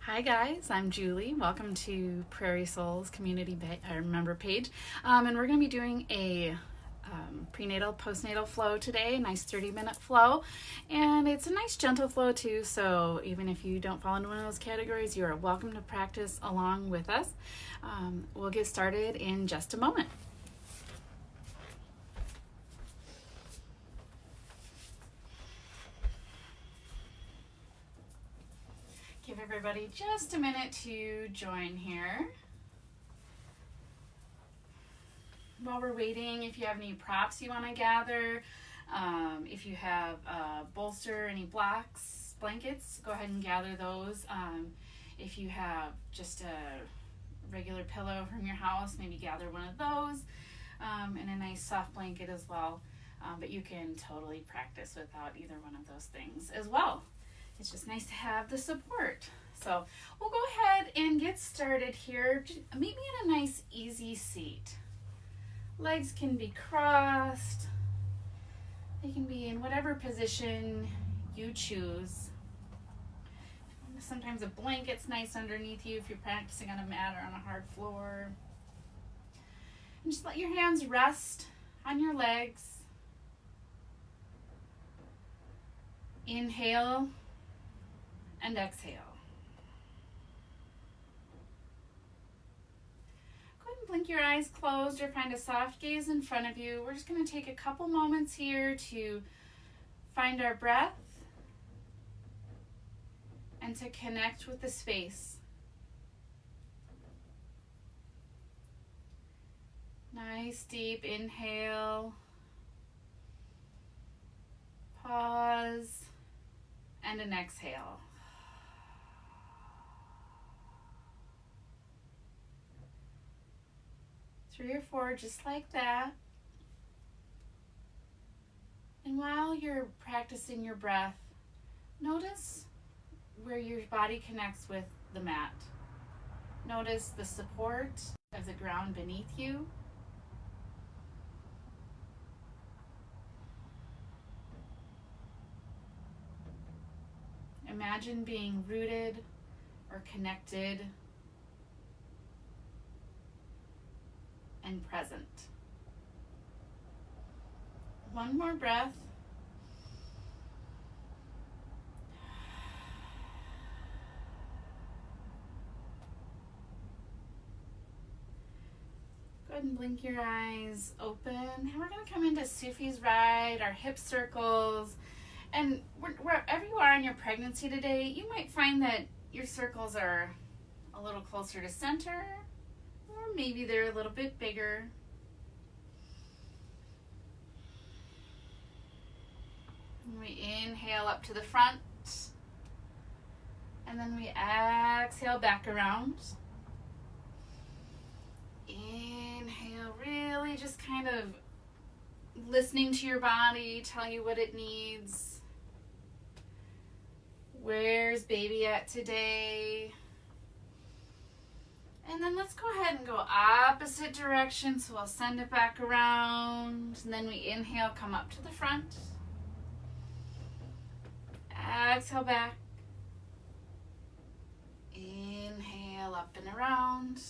Hi guys, I'm Julie. Welcome to Prairie Souls Community Member page. And we're going to be doing a prenatal, postnatal flow today, a nice 30-minute flow. And it's a nice gentle flow too, so even if you don't fall into one of those categories, you are welcome to practice along with us. We'll get started in just a moment. Give everybody just a minute to join here. While we're waiting, if you have any props you want to gather, if you have a bolster, any blocks, blankets, go ahead and gather those. If you have just a regular pillow from your house, maybe gather one of those, and a nice soft blanket as well. But you can totally practice without either one of those things as well. It's just nice to have the support. So we'll go ahead and get started here. Meet me in a nice easy seat. Legs can be crossed. They can be in whatever position you choose. Sometimes a blanket's nice underneath you if you're practicing on a mat or on a hard floor. And just let your hands rest on your legs. Inhale and exhale. Go ahead and blink your eyes closed or find a soft gaze in front of you. We're just going to take a couple moments here to find our breath and to connect with the space. Nice deep inhale. Pause and an exhale. 3 or 4, just like that. And while you're practicing your breath, notice where your body connects with the mat. Notice the support of the ground beneath you. Imagine being rooted or connected and present. One more breath. Go ahead and blink your eyes open. And we're going to come into Sufi's ride, our hip circles. And wherever you are in your pregnancy today, you might find that your circles are a little closer to center, or maybe they're a little bit bigger. And we inhale up to the front, and then we exhale back around. Inhale, really just kind of listening to your body, tell you what it needs. Where's baby at today? And then let's go ahead and go opposite direction. So we'll send it back around. And then we inhale, come up to the front. Exhale back. Inhale up and around.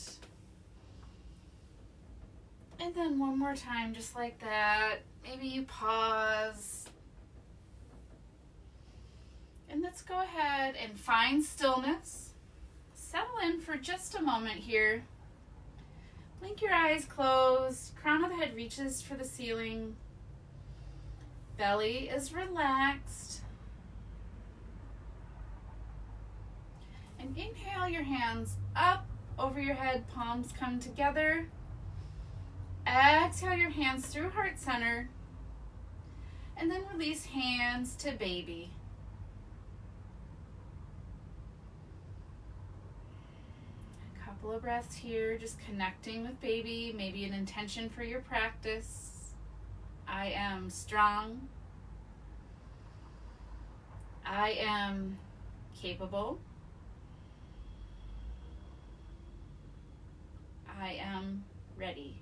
And then one more time, just like that. Maybe you pause. And let's go ahead and find stillness. Settle in for just a moment here. Blink your eyes closed. Crown of the head reaches for the ceiling. Belly is relaxed. And inhale your hands up over your head. Palms come together. Exhale your hands through heart center. And then release hands to baby. Couple of breaths here, just connecting with baby, maybe an intention for your practice. I am strong. I am capable. I am ready.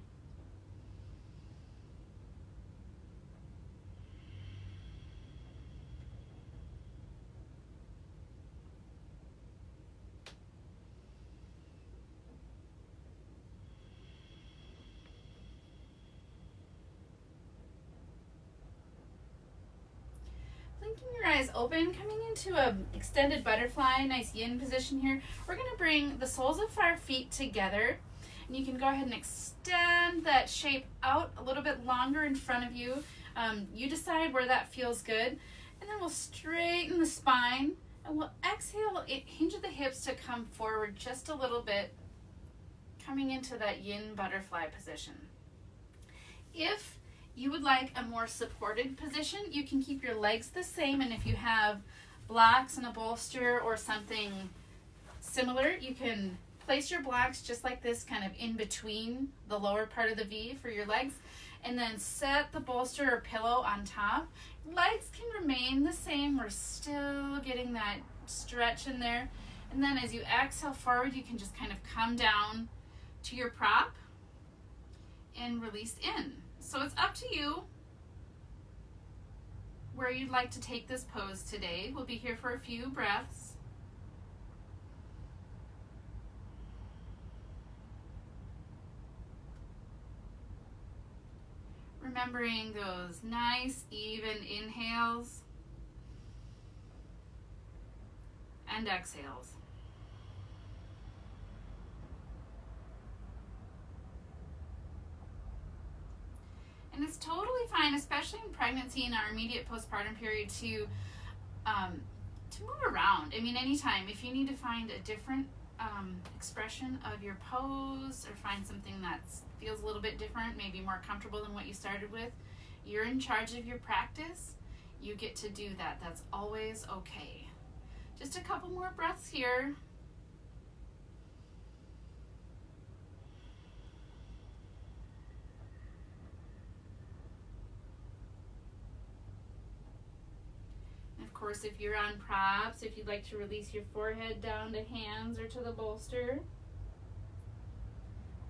eyes open, coming into a extended butterfly, nice yin position here. We're going to bring the soles of our feet together. And you can go ahead and extend that shape out a little bit longer in front of you. You decide where that feels good. And then we'll straighten the spine. And we'll exhale, hinge at the hips to come forward just a little bit, coming into that yin butterfly position. If you would like a more supported position, you can keep your legs the same, and if you have blocks and a bolster or something similar, you can place your blocks just like this, kind of in between the lower part of the V for your legs, and then set the bolster or pillow on top. Legs can remain the same. We're still getting that stretch in there. And then as you exhale forward, you can just kind of come down to your prop and release in. So it's up to you where you'd like to take this pose today. We'll be here for a few breaths. Remembering those nice, even inhales and exhales. And it's totally fine, especially in pregnancy and our immediate postpartum period, to move around. I mean, anytime. If you need to find a different expression of your pose or find something that feels a little bit different, maybe more comfortable than what you started with, you're in charge of your practice. You get to do that. That's always okay. Just a couple more breaths here. Of course, if you're on props, if you'd like to release your forehead down to hands or to the bolster,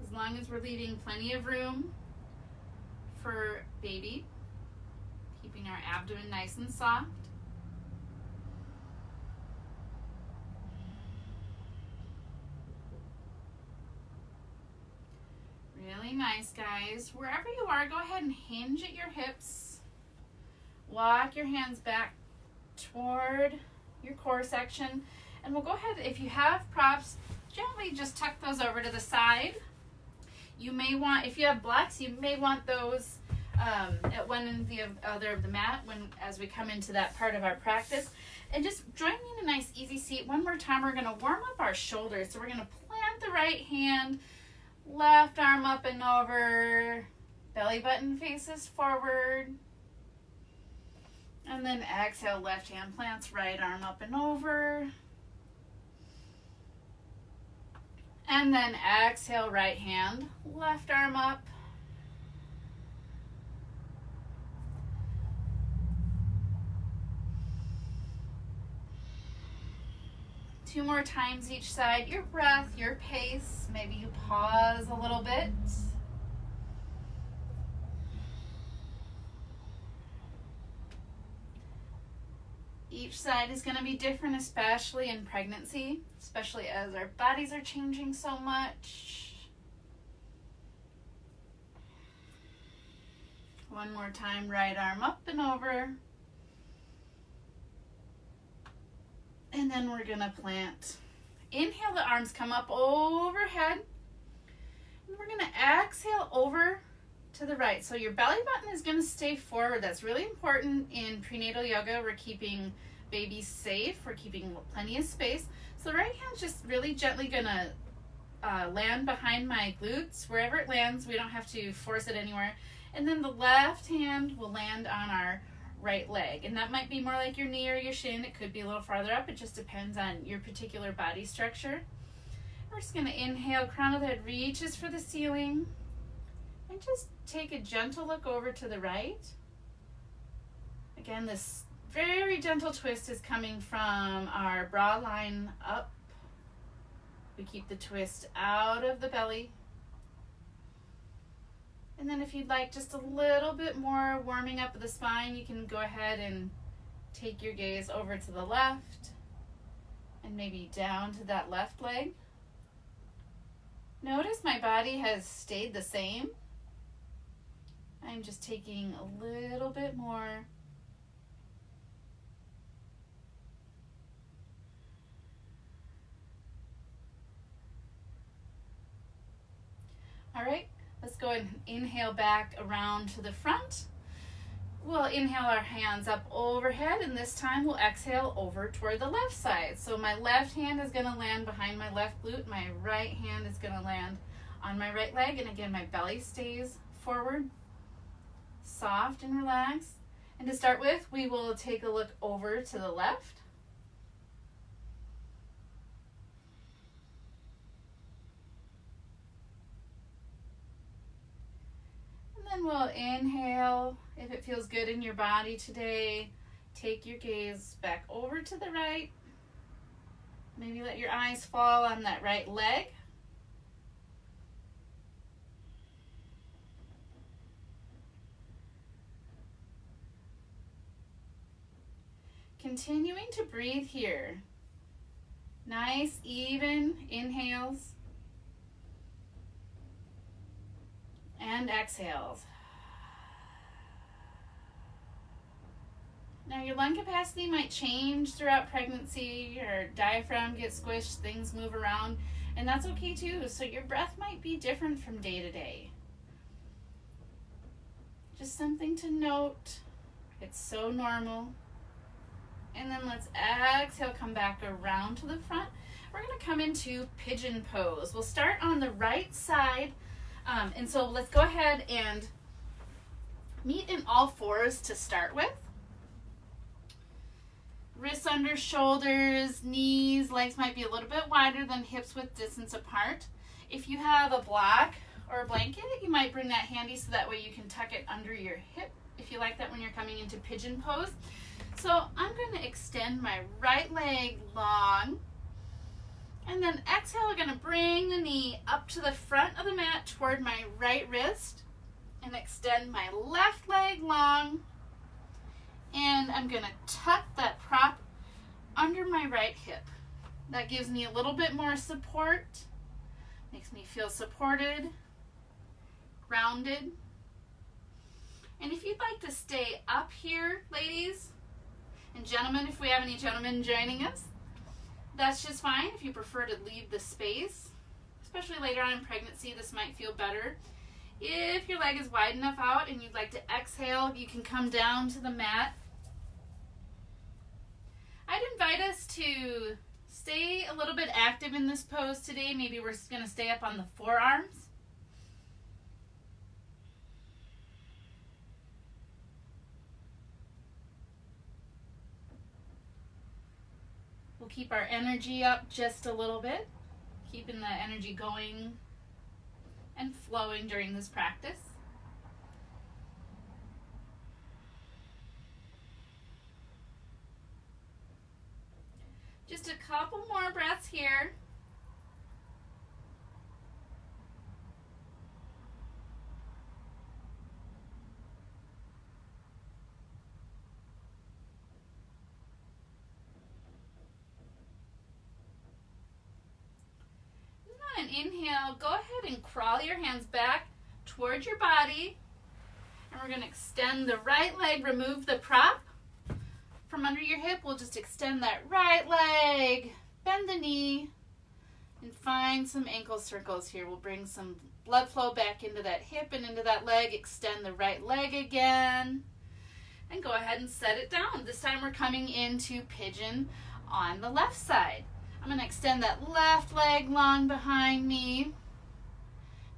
as long as we're leaving plenty of room for baby, keeping our abdomen nice and soft. Really nice, guys. Wherever you are, go ahead and hinge at your hips. Walk your hands back toward your core section, and we'll go ahead, if you have props, gently just tuck those over to the side. You may want, if you have blocks, you may want those at one and the other of the mat as we come into that part of our practice. And just join me in a nice easy seat. One more time, we're going to warm up our shoulders. So we're going to plant the right hand, left arm up and over, belly button faces forward. And then exhale, left hand plants, right arm up and over. And then exhale, right hand, left arm up. Two more times each side. Your breath, your pace. Maybe you pause a little bit. Each side is going to be different, especially in pregnancy, especially as our bodies are changing so much. One more time, right arm up and over. And then we're going to plant. Inhale, the arms come up overhead. And we're going to exhale over to the right. So your belly button is going to stay forward. That's really important in prenatal yoga. We're keeping babies safe. We're keeping plenty of space. So the right hand's just really gently going to land behind my glutes. Wherever it lands, we don't have to force it anywhere. And then the left hand will land on our right leg. And that might be more like your knee or your shin. It could be a little farther up. It just depends on your particular body structure. We're just going to inhale, crown of the head reaches for the ceiling. And just take a gentle look over to the right. Again, this very gentle twist is coming from our bra line up. We keep the twist out of the belly. And then if you'd like just a little bit more warming up of the spine, you can go ahead and take your gaze over to the left and maybe down to that left leg. Notice my body has stayed the same. I'm just taking a little bit more All right, let's go ahead and inhale back around to the front. We'll inhale our hands up overhead, and this time we'll exhale over toward the left side. So my left hand is going to land behind my left glute. My right hand is going to land on my right leg. And again, my belly stays forward, soft and relaxed. And to start with, we will take a look over to the left. And then we'll inhale. If it feels good in your body today, take your gaze back over to the right. Maybe let your eyes fall on that right leg. Continuing to breathe here. Nice, even inhales and exhales. Now your lung capacity might change throughout pregnancy. Your diaphragm gets squished, things move around, and that's okay too. So your breath might be different from day to day. Just something to note. It's so normal. And then let's exhale, come back around to the front. We're going to come into pigeon pose. We'll start on the right side. And so let's go ahead and meet in all fours to start with. Wrists under shoulders, knees, legs might be a little bit wider than hips width distance apart. If you have a block or a blanket, you might bring that handy so that way you can tuck it under your hip if you like that when you're coming into pigeon pose. So I'm going to extend my right leg long, and then exhale, I'm going to bring the knee up to the front of the mat toward my right wrist and extend my left leg long. And I'm going to tuck that prop under my right hip. That gives me a little bit more support, makes me feel supported, grounded. And if you'd like to stay up here, ladies and gentlemen, if we have any gentlemen joining us, that's just fine. If you prefer to leave the space, especially later on in pregnancy, this might feel better. If your leg is wide enough out and you'd like to exhale, you can come down to the mat. I'd invite us to stay a little bit active in this pose today. Maybe we're going to stay up on the forearms. We'll keep our energy up just a little bit, keeping the energy going and flowing during this practice. Just a couple more breaths here. And inhale, go ahead and crawl your hands back towards your body. And we're going to extend the right leg, remove the prop from under your hip. We'll just extend that right leg, bend the knee, and find some ankle circles here. We'll bring some blood flow back into that hip and into that leg. Extend the right leg again, and go ahead and set it down. This time we're coming into pigeon on the left side. I'm going to extend that left leg long behind me.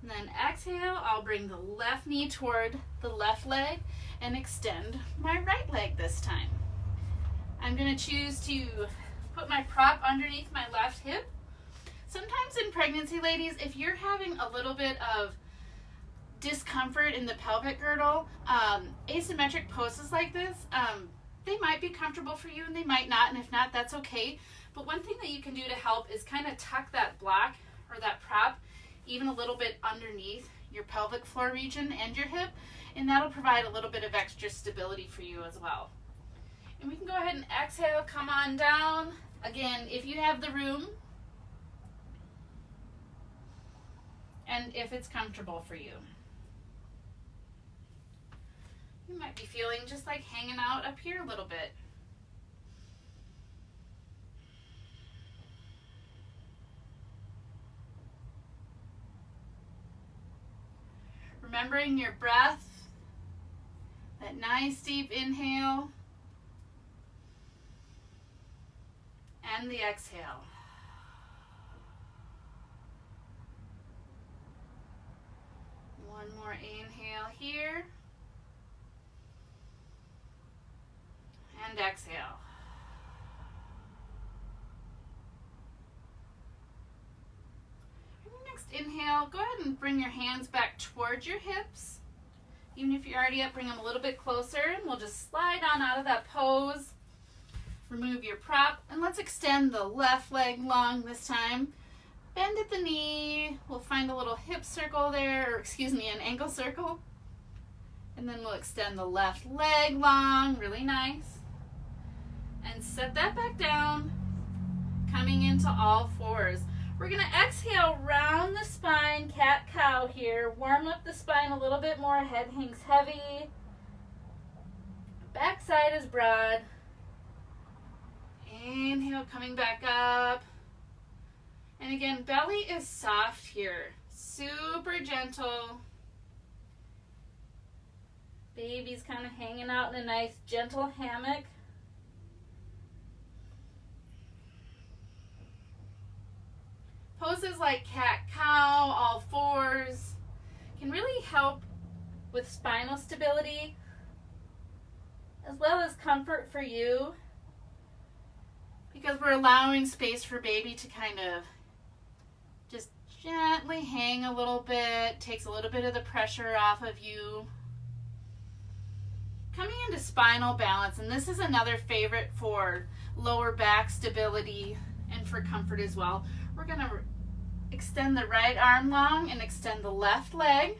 And then exhale, I'll bring the left knee toward the left leg and extend my right leg this time. I'm going to choose to put my prop underneath my left hip. Sometimes in pregnancy, ladies, if you're having a little bit of discomfort in the pelvic girdle, asymmetric poses like this, they might be comfortable for you and they might not, and if not, that's okay. But one thing that you can do to help is kind of tuck that block or that prop even a little bit underneath your pelvic floor region and your hip, and that'll provide a little bit of extra stability for you as well. And we can go ahead and exhale, come on down. Again, if you have the room and if it's comfortable for you. You might be feeling just like hanging out up here a little bit. Remembering your breath, that nice deep inhale, and the exhale. One more inhale here, and exhale. Next inhale, go ahead and bring your hands back towards your hips. Even if you're already up, bring them a little bit closer, and we'll just slide on out of that pose. Remove your prop, and let's extend the left leg long this time. Bend at the knee. We'll find a little hip circle there, or excuse me, an ankle circle. And then we'll extend the left leg long, really nice. And set that back down, coming into all fours. We're going to exhale, round the spine, cat-cow here. Warm up the spine a little bit more. Head hangs heavy. Backside is broad. Inhale, coming back up. And again, belly is soft here. Super gentle. Baby's kind of hanging out in a nice, gentle hammock. Poses like cat-cow, all fours, can really help with spinal stability as well as comfort for you, because we're allowing space for baby to kind of just gently hang a little bit, takes a little bit of the pressure off of you. Coming into spinal balance, and this is another favorite for lower back stability and for comfort as well. We're going to extend the right arm long and extend the left leg.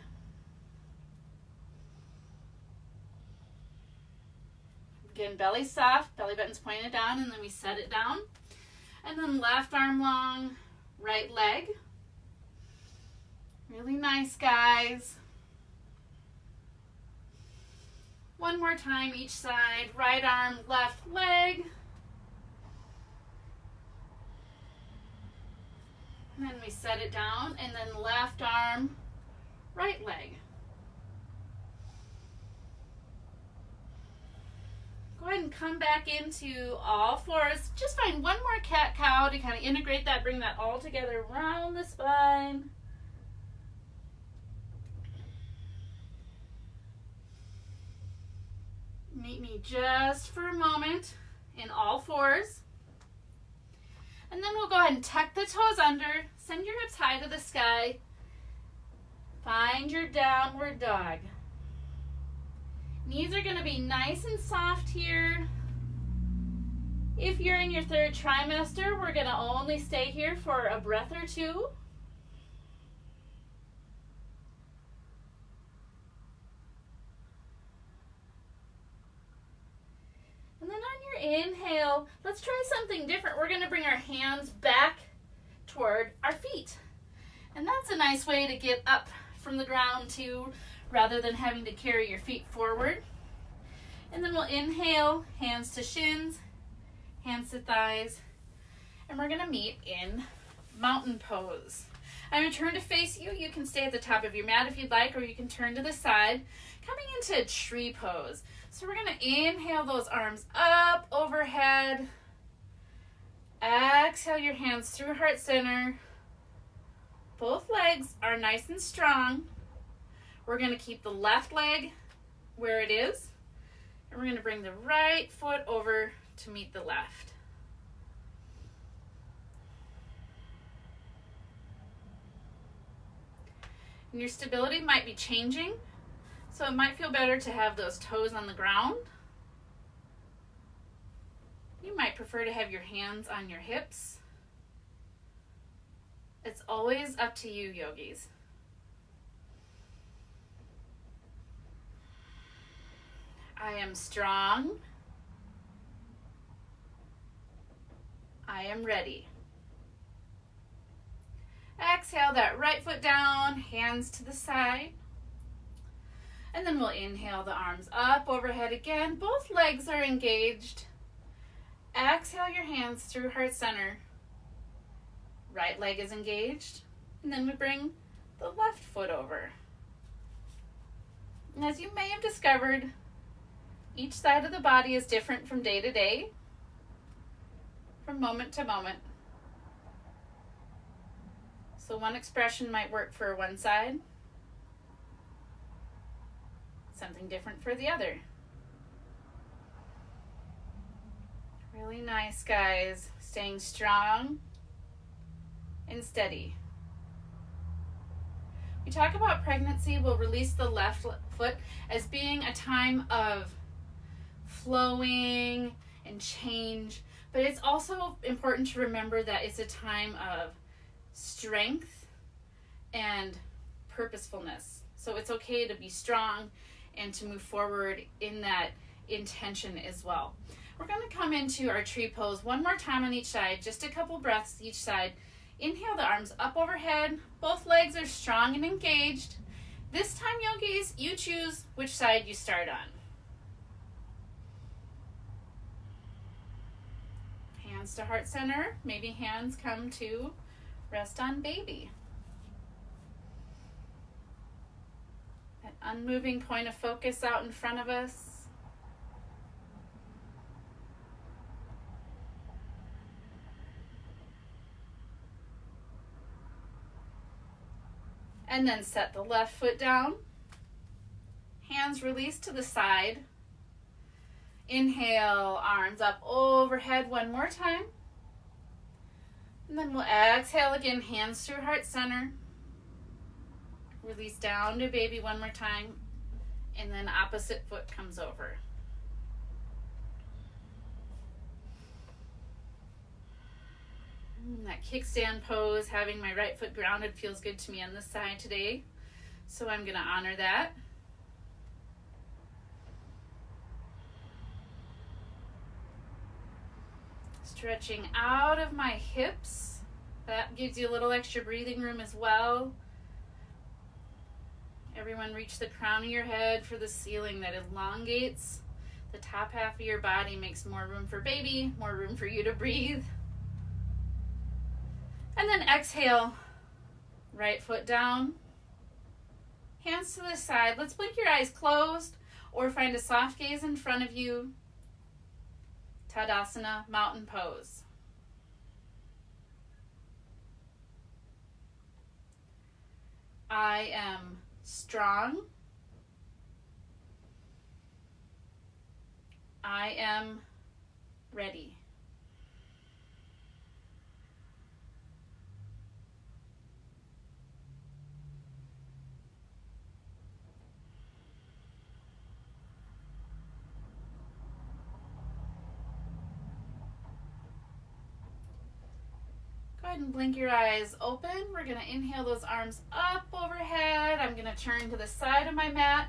Again, belly soft, belly button's pointed down, and then we set it down. And then left arm long, right leg. Really nice, guys. One more time each side. Right arm, left leg. And then we set it down, and then left arm, right leg. Go ahead and come back into all fours. Just find one more cat-cow to kind of integrate that, bring that all together around the spine. Meet me just for a moment in all fours. And then we'll go ahead and tuck the toes under, send your hips high to the sky. Find your downward dog. Knees are going to be nice and soft here. If you're in your third trimester, we're going to only stay here for a breath or two. And then on your inhale, let's try something different. We're going to bring our hands back toward our feet. And that's a nice way to get up from the ground too, rather than having to carry your feet forward. And then we'll inhale, hands to shins, hands to thighs, and we're going to meet in mountain pose. I'm going to turn to face you. You can stay at the top of your mat if you'd like, or you can turn to the side, coming into tree pose. So we're going to inhale those arms up overhead. Exhale your hands through heart center. Both legs are nice and strong. We're going to keep the left leg where it is, and we're going to bring the right foot over to meet the left. And your stability might be changing, so it might feel better to have those toes on the ground. You might prefer to have your hands on your hips. It's always up to you, yogis. I am strong. I am ready. Exhale that right foot down, hands to the side. And then we'll inhale the arms up overhead again. Both legs are engaged. Exhale your hands through heart center. Right leg is engaged. And then we bring the left foot over. And as you may have discovered, each side of the body is different from day to day, from moment to moment. So one expression might work for one side, something different for the other. Really nice, guys. Staying strong and steady. We talk about pregnancy. We'll release the left foot as being a time of flowing and change, but it's also important to remember that it's a time of strength and purposefulness. So it's okay to be strong and to move forward in that intention as well. We're going to come into our tree pose one more time on each side, just a couple breaths each side. Inhale the arms up overhead. Both legs are strong and engaged. This time, yogis, you choose which side you start on. Hands to heart center. Maybe hands come to rest on baby. That unmoving point of focus out in front of us. And then set the left foot down. Hands release to the side. Inhale, arms up overhead one more time. And then we'll exhale again, hands through heart center. Release down to baby one more time. And then opposite foot comes over. That kickstand pose, having my right foot grounded, feels good to me on this side today. So I'm going to honor that. Stretching out of my hips. That gives you a little extra breathing room as well. Everyone reach the crown of your head for the ceiling that elongates the top half of your body, makes more room for baby, more room for you to breathe. And then exhale, right foot down, hands to the side. Let's blink your eyes closed or find a soft gaze in front of you. Tadasana, mountain pose. I am strong. I am ready. Go ahead and blink your eyes open. We're going to inhale those arms up overhead. I'm going to turn to the side of my mat.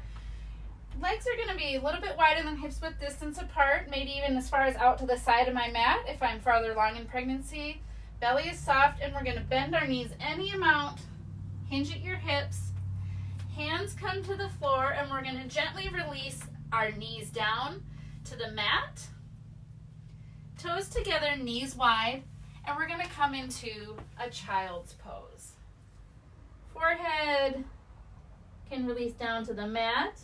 Legs are going to be a little bit wider than hips width distance apart, maybe even as far as out to the side of my mat if I'm farther along in pregnancy. Belly is soft, and we're going to bend our knees any amount. Hinge at your hips. Hands come to the floor, and we're going to gently release our knees down to the mat. Toes together, knees wide. And we're going to come into a child's pose. Forehead can release down to the mat.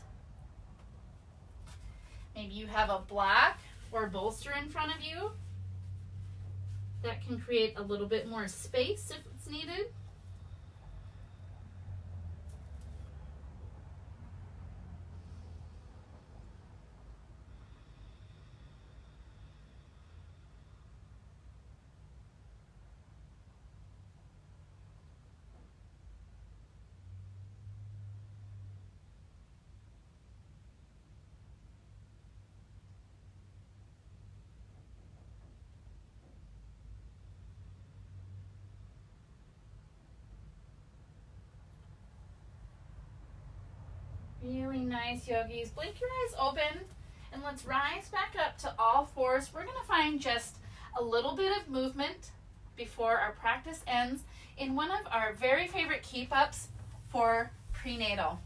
Maybe you have a block or bolster in front of you. That can create a little bit more space if it's needed. Really nice, yogis. Blink your eyes open and let's rise back up to all fours. We're going to find just a little bit of movement before our practice ends in one of our very favorite keep-ups for prenatal.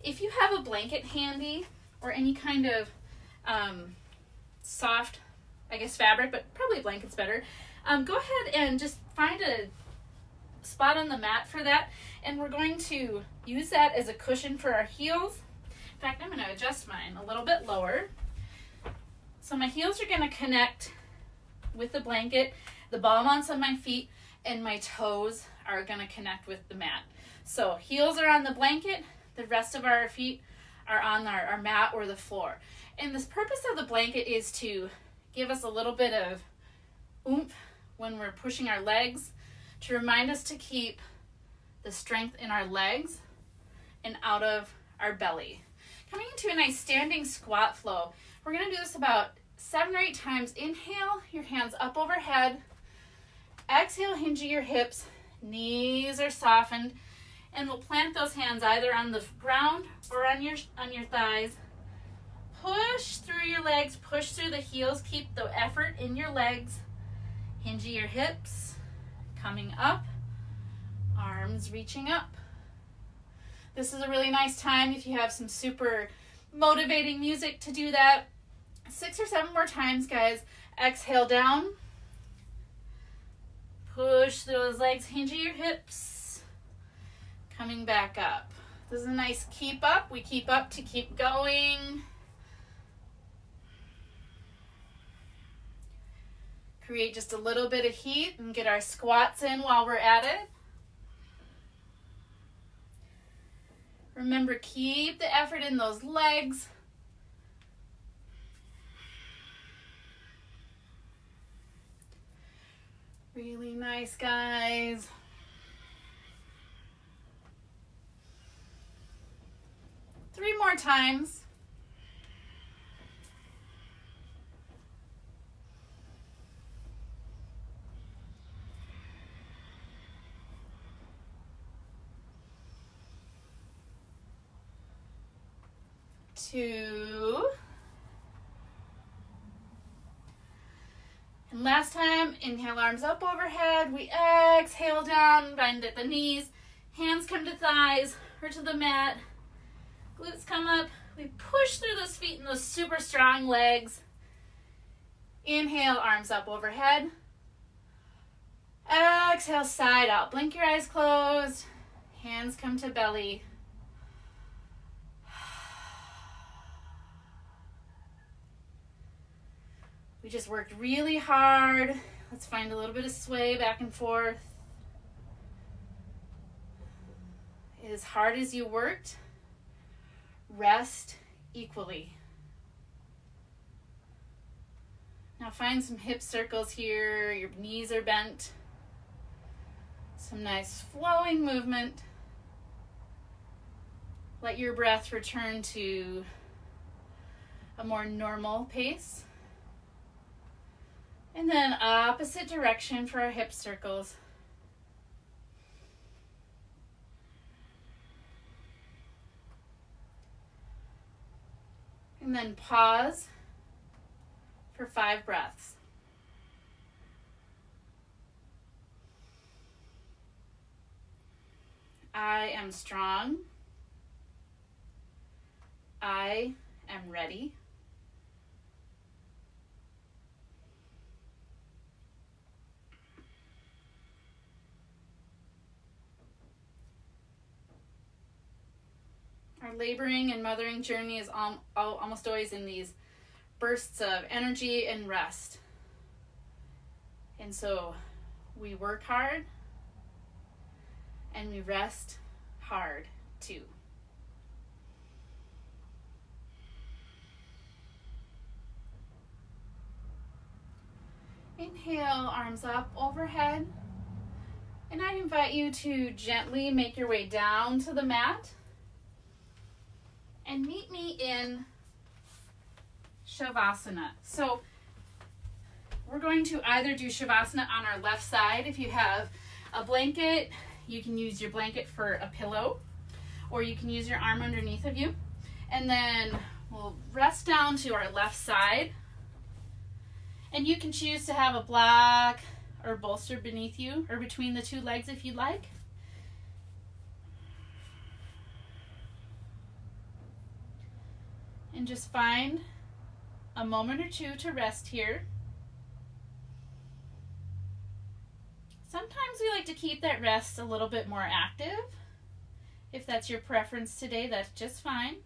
If you have a blanket handy or any kind of soft, fabric, but probably a blanket's better, go ahead and just find a spot on the mat for that, and we're going to use that as a cushion for our heels. In fact, I'm going to adjust mine a little bit lower. So my heels are going to connect with the blanket, the ball mounts on my feet, and my toes are going to connect with the mat. So heels are on the blanket, the rest of our feet are on our mat or the floor. And this purpose of the blanket is to give us a little bit of oomph when we're pushing our legs, to remind us to keep the strength in our legs and out of our belly. Coming into a nice standing squat flow. We're going to do this about 7 or 8 times. Inhale, your hands up overhead. Exhale, hinge your hips. Knees are softened. And we'll plant those hands either on the ground or on your thighs. Push through your legs. Push through the heels. Keep the effort in your legs. Hinge your hips. Coming up. Arms reaching up. This is a really nice time if you have some super motivating music to do that. 6 or 7 more times, guys. Exhale down. Push those legs, hinge your hips. Coming back up. This is a nice keep up. We keep up to keep going. Create just a little bit of heat and get our squats in while we're at it. Remember, keep the effort in those legs. Really nice, guys. Three more times. Two. And last time, inhale, arms up overhead. We exhale down, bend at the knees. Hands come to thighs or to the mat. Glutes come up. We push through those feet and those super strong legs. Inhale, arms up overhead. Exhale, side out. Blink your eyes closed. Hands come to belly. We just worked really hard. Let's find a little bit of sway back and forth. As hard as you worked, rest equally. Now find some hip circles here. Your knees are bent. Some nice flowing movement. Let your breath return to a more normal pace. And then opposite direction for our hip circles. And then pause for 5 breaths. I am strong. I am ready. Our laboring and mothering journey is almost always in these bursts of energy and rest. And so we work hard and we rest hard too. Inhale, arms up overhead. And I invite you to gently make your way down to the mat. And meet me in Shavasana. So we're going to either do Shavasana on our left side. If you have a blanket, you can use your blanket for a pillow, or you can use your arm underneath of you. And then we'll rest down to our left side. And you can choose to have a block or bolster beneath you or between the 2 legs if you'd like. And just find a moment or 2 to rest here. Sometimes we like to keep that rest a little bit more active. If that's your preference today, that's just fine.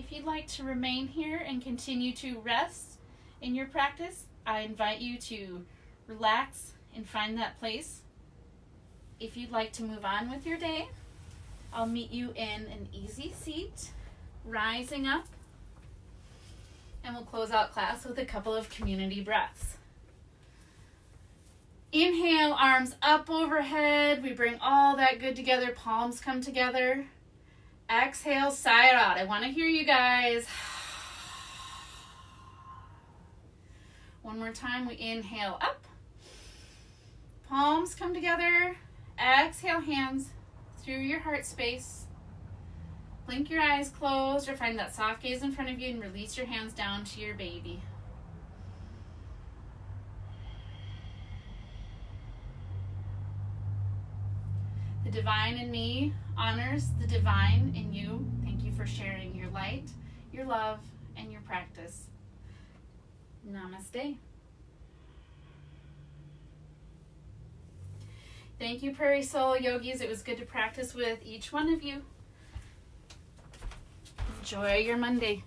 If you'd like to remain here and continue to rest in your practice, I invite you to relax and find that place. If you'd like to move on with your day, I'll meet you in an easy seat, rising up, and we'll close out class with a couple of community breaths. Inhale, arms up overhead. We bring all that good together. Palms come together. Exhale, sigh it out. I want to hear you guys. One more time. We inhale up. Palms come together. Exhale, hands through your heart space. Blink your eyes closed or find that soft gaze in front of you and release your hands down to your baby. The divine in me honors the divine in you. Thank you for sharing your light, your love, and your practice. Namaste. Thank you, Prairie Soul Yogis. It was good to practice with each one of you. Enjoy your Monday.